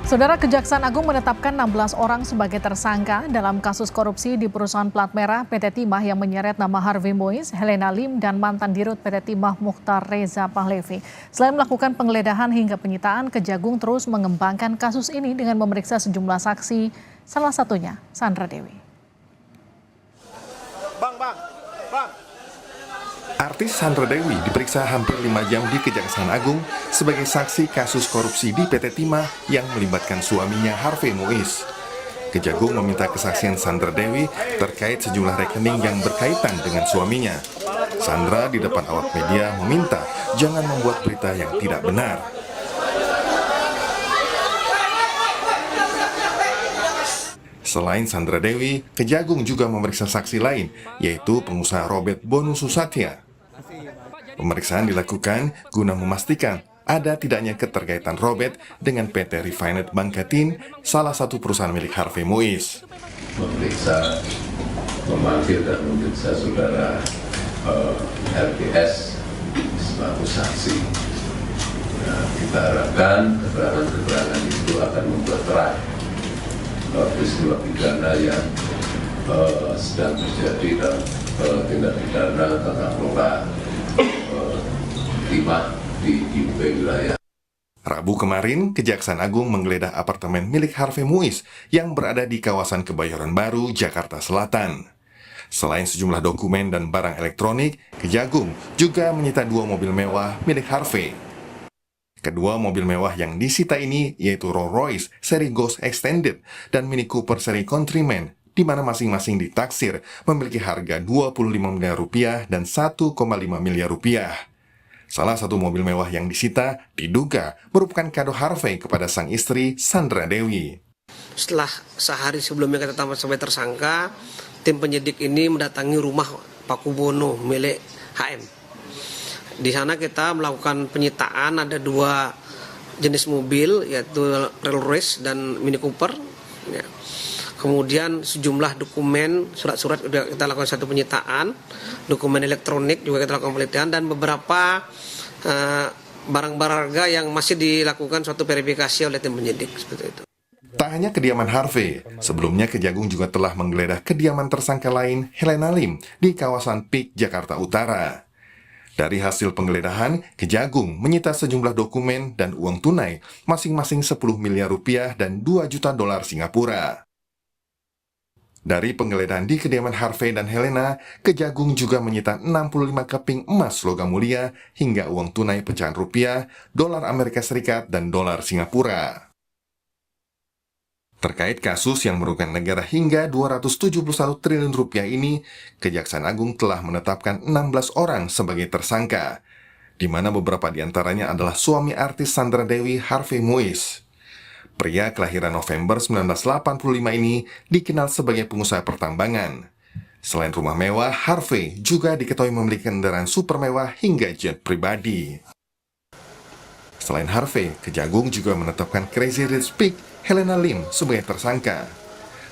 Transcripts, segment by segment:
Saudara, Kejaksaan Agung menetapkan 16 orang sebagai tersangka dalam kasus korupsi di perusahaan plat merah PT Timah yang menyeret nama Harvey Mois, Helena Lim, dan mantan dirut PT Timah Mukhtar Reza Pahlevi. Selain melakukan penggeledahan hingga penyitaan, Kejagung terus mengembangkan kasus ini dengan memeriksa sejumlah saksi, salah satunya Sandra Dewi. Artis Sandra Dewi diperiksa hampir 5 jam di Kejaksaan Agung sebagai saksi kasus korupsi di PT Timah yang melibatkan suaminya Harvey Mois. Kejagung meminta kesaksian Sandra Dewi terkait sejumlah rekening yang berkaitan dengan suaminya. Sandra di depan awak media meminta jangan membuat berita yang tidak benar. Selain Sandra Dewi, Kejagung juga memeriksa saksi lain, yaitu pengusaha Robert Bonu Susatya. Pemeriksaan dilakukan guna memastikan ada tidaknya keterkaitan Robert dengan PT Refinet Bangkatin, salah satu perusahaan milik Harvey Mois. Memanggil dan memeriksa saudara LPS sebagai saksi. Nah, kita harapkan keterangan-keterangan itu akan membuat terang peristiwa pidana yang sedang terjadi dalam tindak pidana tata kelola timah di IUP wilayah. Rabu kemarin, Kejaksaan Agung menggeledah apartemen milik Harvey Mois yang berada di kawasan Kebayoran Baru, Jakarta Selatan. Selain sejumlah dokumen dan barang elektronik, Kejagung juga menyita 2 mobil mewah milik Harvey. Kedua mobil mewah yang disita ini yaitu Rolls Royce seri Ghost Extended dan Mini Cooper seri Countryman, di mana masing-masing ditaksir memiliki harga 25 miliar rupiah dan 1,5 miliar rupiah. Salah satu mobil mewah yang disita diduga merupakan kado Harvey kepada sang istri Sandra Dewi. Setelah sehari sebelumnya kita tetapkan sebagai tersangka, tim penyidik ini mendatangi rumah Paku Bono milik HM. Di sana kita melakukan penyitaan, ada 2 jenis mobil, yaitu Rolls Royce dan Mini Cooper. Ya. Kemudian sejumlah dokumen, surat-surat kita lakukan satu penyitaan, dokumen elektronik juga kita lakukan penelitian, dan beberapa barang-barang harga yang masih dilakukan suatu verifikasi oleh tim penyidik seperti itu. Tak hanya kediaman Harvey, sebelumnya Kejagung juga telah menggeledah kediaman tersangka lain, Helena Lim, di kawasan PIK, Jakarta Utara. Dari hasil penggeledahan, Kejagung menyita sejumlah dokumen dan uang tunai, masing-masing 10 miliar rupiah dan 2 juta dolar Singapura. Dari penggeledahan di kediaman Harvey dan Helena, Kejagung juga menyita 65 keping emas logam mulia hingga uang tunai pecahan rupiah, dolar Amerika Serikat, dan dolar Singapura. Terkait kasus yang merugikan negara hingga 271 triliun rupiah ini, Kejaksaan Agung telah menetapkan 16 orang sebagai tersangka, di mana beberapa diantaranya adalah suami artis Sandra Dewi, Harvey Mois. Pria kelahiran November 1985 ini dikenal sebagai pengusaha pertambangan. Selain rumah mewah, Harvey juga diketahui memiliki kendaraan super mewah hingga jet pribadi. Selain Harvey, Kejagung juga menetapkan Crazy Rich Pig Helena Lim sebagai tersangka.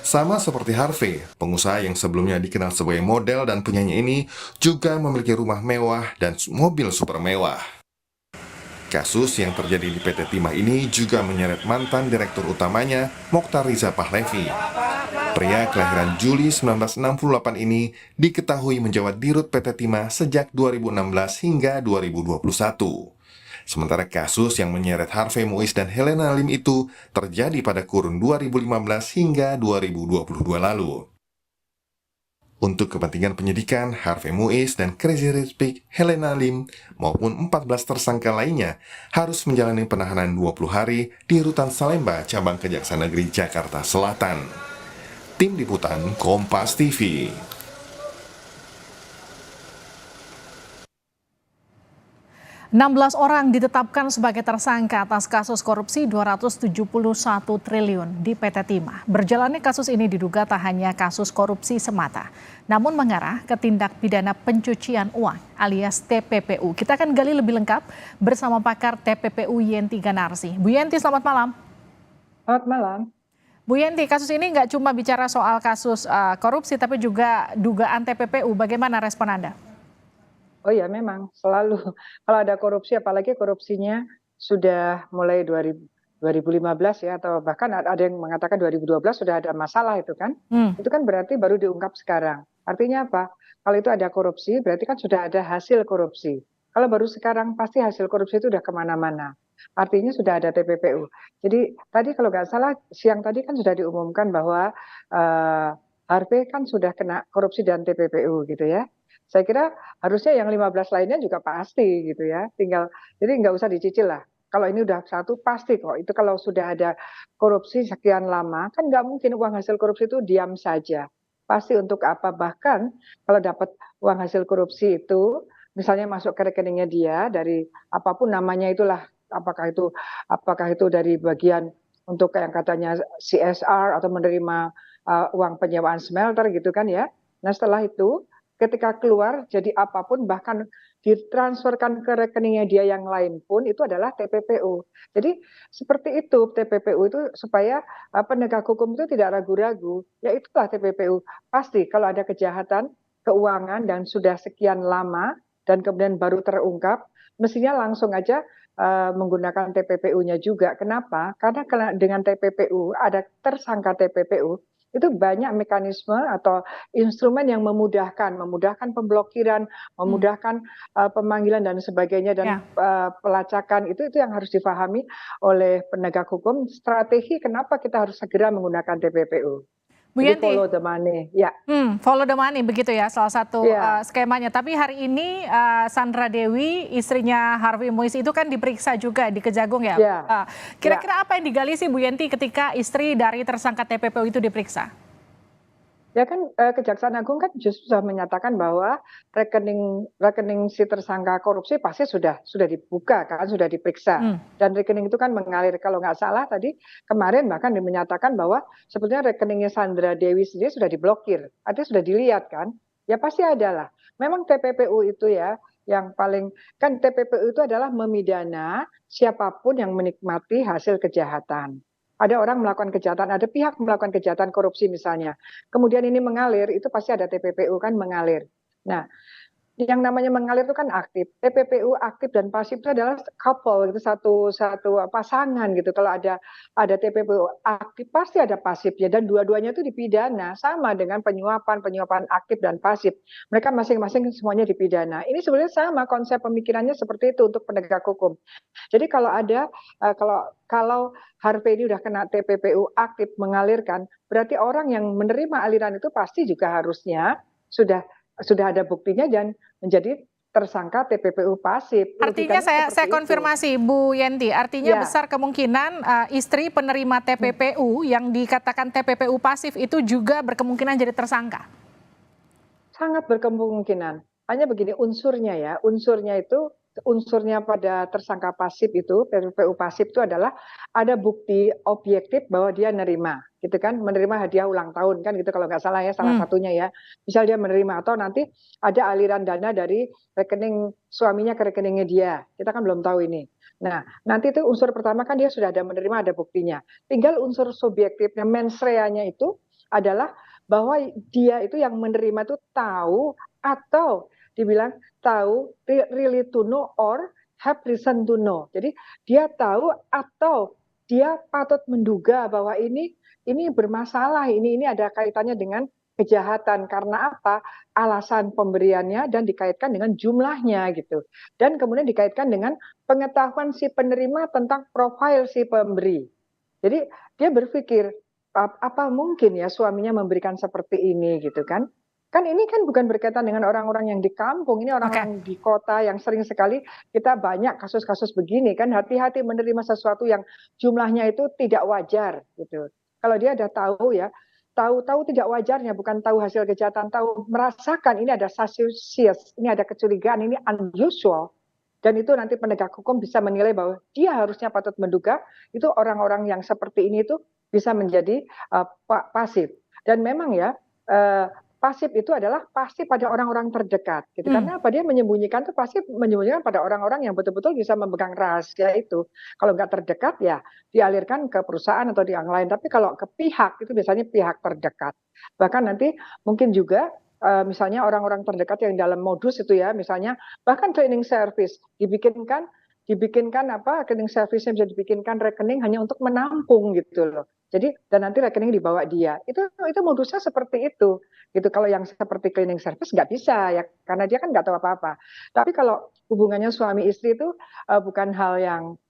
Sama seperti Harvey, pengusaha yang sebelumnya dikenal sebagai model dan penyanyi ini juga memiliki rumah mewah dan mobil super mewah. Kasus yang terjadi di PT Timah ini juga menyeret mantan direktur utamanya, Mukhtar Reza Pahlevi. Pria kelahiran Juli 1968 ini diketahui menjabat dirut PT Timah sejak 2016 hingga 2021. Sementara kasus yang menyeret Harvey Mois dan Helena Lim itu terjadi pada kurun 2015 hingga 2022 lalu. Untuk kepentingan penyidikan, Harvey Mois dan Crazy Rich Pig Helena Lim maupun 14 tersangka lainnya harus menjalani penahanan 20 hari di Rutan Salemba, Cabang Kejaksaan Negeri Jakarta Selatan. Tim Liputan Kompas TV. 16 orang ditetapkan sebagai tersangka atas kasus korupsi 271 triliun di PT Timah. Berjalannya kasus ini diduga tak hanya kasus korupsi semata, namun mengarah ke tindak pidana pencucian uang alias TPPU. Kita akan gali lebih lengkap bersama pakar TPPU Yenti Ganarsi. Bu Yenti, selamat malam. Selamat malam. Bu Yenti, kasus ini nggak cuma bicara soal kasus korupsi, tapi juga dugaan TPPU. Bagaimana respon Anda? Oh ya, memang selalu kalau ada korupsi, apalagi korupsinya sudah mulai 2015 ya, atau bahkan ada yang mengatakan 2012 sudah ada masalah itu kan. Itu kan berarti baru diungkap sekarang. Artinya apa? Kalau itu ada korupsi, berarti kan sudah ada hasil korupsi. Kalau baru sekarang, pasti hasil korupsi itu udah kemana-mana. Artinya sudah ada TPPU. Jadi tadi kalau nggak salah, siang tadi kan sudah diumumkan bahwa Harvey kan sudah kena korupsi dan TPPU gitu ya. Saya kira harusnya yang 15 lainnya juga pasti gitu ya. Jadi nggak usah dicicil lah. Kalau ini udah satu pasti kok. Itu kalau sudah ada korupsi sekian lama, kan nggak mungkin uang hasil korupsi itu diam saja. Pasti untuk apa? Bahkan kalau dapat uang hasil korupsi itu, misalnya masuk ke rekeningnya dia dari apapun namanya itulah, apakah itu dari bagian untuk yang katanya CSR atau menerima uang penyewaan smelter gitu kan ya. Nah setelah itu ketika keluar jadi apapun bahkan ditransferkan ke rekeningnya dia yang lain pun itu adalah TPPU. Jadi seperti itu TPPU itu supaya penegak hukum itu tidak ragu-ragu. Ya itulah TPPU. Pasti kalau ada kejahatan keuangan dan sudah sekian lama dan kemudian baru terungkap, mestinya langsung aja menggunakan TPPU-nya juga. Kenapa? Karena dengan TPPU ada tersangka TPPU itu banyak mekanisme atau instrumen yang memudahkan pemblokiran, memudahkan pemanggilan dan sebagainya dan pelacakan itu yang harus difahami oleh penegak hukum. Strategi kenapa kita harus segera menggunakan TPPU. Bu Jadi Yenti, follow the money, ya. Follow the money begitu ya salah satu skemanya. Tapi hari ini Sandra Dewi, istrinya Harvey Moise itu kan diperiksa juga di Kejagung ya. Kira-kira apa yang digali sih Bu Yenti ketika istri dari tersangka TPPU itu diperiksa? Ya kan Kejaksaan Agung kan justru sudah menyatakan bahwa rekening si tersangka korupsi pasti sudah dibuka kan, sudah diperiksa. Dan rekening itu kan mengalir, kalau nggak salah tadi kemarin bahkan menyatakan bahwa sebetulnya rekeningnya Sandra Dewi sendiri sudah diblokir, artinya sudah dilihat kan. Ya pasti ada lah. Memang TPPU itu ya yang paling, kan TPPU itu adalah memidana siapapun yang menikmati hasil kejahatan. Ada orang melakukan kejahatan, ada pihak melakukan kejahatan korupsi misalnya. Kemudian ini mengalir, itu pasti ada TPPU kan mengalir. Nah, yang namanya mengalir itu kan aktif. TPPU aktif dan pasif itu adalah couple, itu satu pasangan gitu. Kalau ada TPPU aktif pasti ada pasifnya dan dua-duanya itu dipidana sama dengan penyuapan aktif dan pasif. Mereka masing-masing semuanya dipidana. Ini sebenarnya sama konsep pemikirannya seperti itu untuk penegak hukum. Jadi kalau kalau Harvey ini udah kena TPPU aktif mengalirkan, berarti orang yang menerima aliran itu pasti juga harusnya sudah ada buktinya dan menjadi tersangka TPPU pasif. Artinya saya konfirmasi Bu Yenti, artinya besar kemungkinan istri penerima TPPU yang dikatakan TPPU pasif itu juga berkemungkinan jadi tersangka. Sangat berkemungkinan. Hanya begini unsurnya pada tersangka pasif itu, TPPU pasif itu adalah ada bukti objektif bahwa dia menerima hadiah ulang tahun kan gitu kalau nggak salah ya, salah satunya ya. Misal dia menerima atau nanti ada aliran dana dari rekening suaminya ke rekeningnya dia. Kita kan belum tahu ini. Nah, nanti itu unsur pertama kan dia sudah ada menerima, ada buktinya. Tinggal unsur subjektifnya, mens rea-nya itu adalah bahwa dia itu yang menerima itu tahu atau dibilang tahu, really to know or have reason to know. Jadi dia tahu atau dia patut menduga bahwa ini bermasalah, ini ada kaitannya dengan kejahatan. Karena apa? Alasan pemberiannya dan dikaitkan dengan jumlahnya gitu. Dan kemudian dikaitkan dengan pengetahuan si penerima tentang profil si pemberi. Jadi dia berpikir apa mungkin ya suaminya memberikan seperti ini gitu kan. Kan ini kan bukan berkaitan dengan orang-orang yang di kampung, ini orang-orang di kota yang sering sekali kita banyak kasus-kasus begini kan, hati-hati menerima sesuatu yang jumlahnya itu tidak wajar gitu. Kalau dia ada tahu ya, tahu tidak wajarnya, bukan tahu hasil kejahatan, tahu merasakan ini ada suspicious, ini ada kecurigaan, ini unusual. Dan itu nanti penegak hukum bisa menilai bahwa dia harusnya patut menduga itu orang-orang yang seperti ini itu bisa menjadi pasif. Dan memang ya pasif itu adalah pasti pada orang-orang terdekat gitu. Karena apa? Dia menyembunyikan itu pasti menyembunyikan pada orang-orang yang betul-betul bisa memegang rahasia itu. Kalau nggak terdekat ya dialirkan ke perusahaan atau di yang lain. Tapi kalau ke pihak itu biasanya pihak terdekat. Bahkan nanti mungkin juga misalnya orang-orang terdekat yang dalam modus itu ya, misalnya bahkan cleaning service dibikinkan dibikinkan rekening servisnya bisa dibikinkan rekening hanya untuk menampung gitu loh. Jadi dan nanti rekening dibawa dia. Itu modusnya seperti itu. Gitu. Kalau yang seperti cleaning service nggak bisa ya karena dia kan nggak tahu apa-apa. Tapi kalau hubungannya suami istri itu bukan hal yang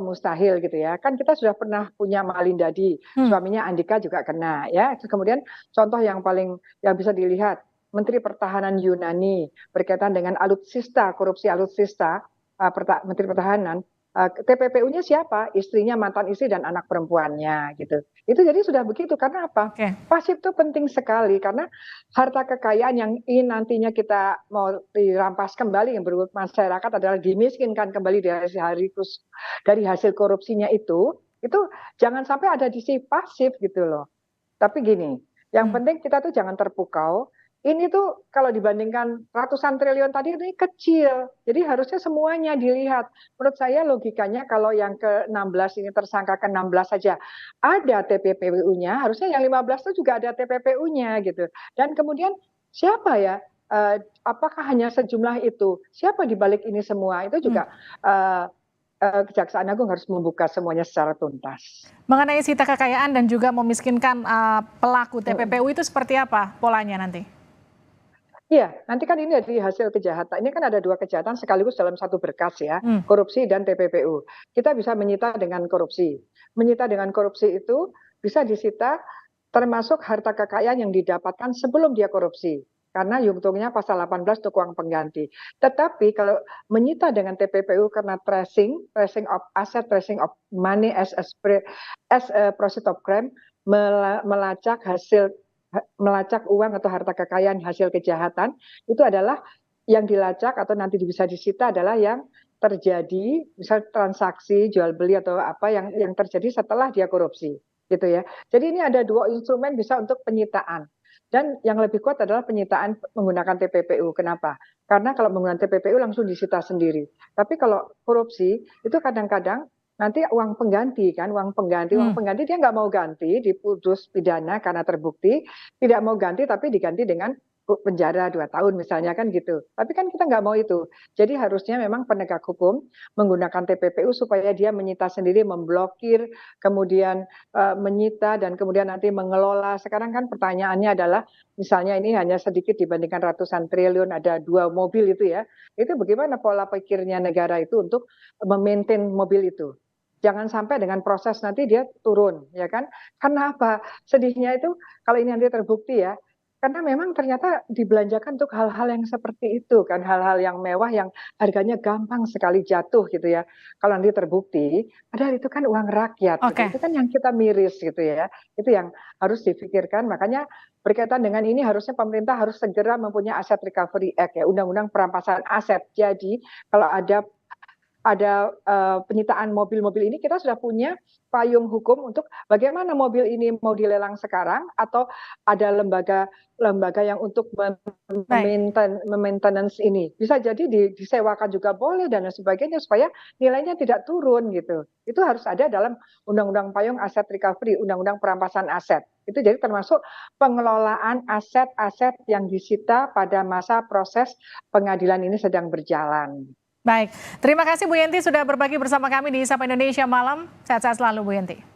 mustahil gitu ya. Kan kita sudah pernah punya Malindadi, suaminya Andika juga kena ya. Kemudian contoh yang bisa dilihat Menteri Pertahanan Yunani berkaitan dengan alutsista, korupsi alutsista, Menteri Pertahanan, TPPU-nya siapa? Istrinya, mantan istri dan anak perempuannya gitu. Itu jadi sudah begitu karena apa? Oke. Pasif itu penting sekali karena harta kekayaan yang ingin nantinya kita mau dirampas kembali yang berbuat masyarakat adalah dimiskinkan kembali dari hasil korupsinya itu jangan sampai ada di sisi pasif gitu loh. Tapi gini, yang penting kita tuh jangan terpukau. Ini tuh kalau dibandingkan ratusan triliun tadi ini kecil. Jadi harusnya semuanya dilihat. Menurut saya logikanya kalau yang ke-16 ini tersangka ke-16 saja ada TPPU-nya, harusnya yang 15 itu juga ada TPPU-nya gitu. Dan kemudian siapa ya? Apakah hanya sejumlah itu? Siapa di balik ini semua? Itu juga Kejaksaan Agung harus membuka semuanya secara tuntas. Mengenai sita kekayaan dan juga memiskinkan pelaku TPPU itu seperti apa polanya nanti? Iya, nanti kan ini dari hasil kejahatan. Ini kan ada 2 kejahatan sekaligus dalam satu berkas ya, korupsi dan TPPU. Kita bisa menyita dengan korupsi. Menyita dengan korupsi itu bisa disita termasuk harta kekayaan yang didapatkan sebelum dia korupsi. Karena yungtungnya pasal 18 untuk uang pengganti. Tetapi kalau menyita dengan TPPU karena tracing of asset, tracing of money as a proceeds of crime, melacak uang atau harta kekayaan hasil kejahatan, itu adalah yang dilacak atau nanti bisa disita adalah yang terjadi misal transaksi jual beli atau apa yang terjadi setelah dia korupsi gitu ya. Jadi ini ada 2 instrumen bisa untuk penyitaan. Dan yang lebih kuat adalah penyitaan menggunakan TPPU. Kenapa? Karena kalau menggunakan TPPU langsung disita sendiri. Tapi kalau korupsi itu kadang-kadang nanti uang pengganti dia nggak mau ganti, diputus pidana karena terbukti, tidak mau ganti tapi diganti dengan penjara 2 tahun misalnya kan gitu. Tapi kan kita nggak mau itu. Jadi harusnya memang penegak hukum menggunakan TPPU supaya dia menyita sendiri, memblokir, kemudian menyita dan kemudian nanti mengelola. Sekarang kan pertanyaannya adalah misalnya ini hanya sedikit dibandingkan ratusan triliun, ada 2 mobil itu ya. Itu bagaimana pola pikirnya negara itu untuk memaintain mobil itu? Jangan sampai dengan proses nanti dia turun, ya kan? Karena apa? Sedihnya itu kalau ini nanti terbukti ya, karena memang ternyata dibelanjakan untuk hal-hal yang seperti itu kan, hal-hal yang mewah yang harganya gampang sekali jatuh gitu ya. Kalau nanti terbukti, padahal itu kan uang rakyat, gitu. Itu kan yang kita miris gitu ya. Itu yang harus difikirkan. Makanya berkaitan dengan ini harusnya pemerintah harus segera mempunyai Asset Recovery Act ya, Undang-Undang Perampasan Aset. Jadi kalau ada penyitaan mobil-mobil ini kita sudah punya payung hukum untuk bagaimana mobil ini mau dilelang sekarang atau ada lembaga yang untuk maintenance ini bisa jadi disewakan juga boleh dan sebagainya supaya nilainya tidak turun gitu. Itu harus ada dalam Undang-Undang Payung Aset Recovery, Undang-Undang Perampasan Aset. Itu jadi termasuk pengelolaan aset-aset yang disita pada masa proses pengadilan ini sedang berjalan. Baik, terima kasih Bu Yenti sudah berbagi bersama kami di Sapa Indonesia Malam. Sehat-sehat selalu Bu Yenti.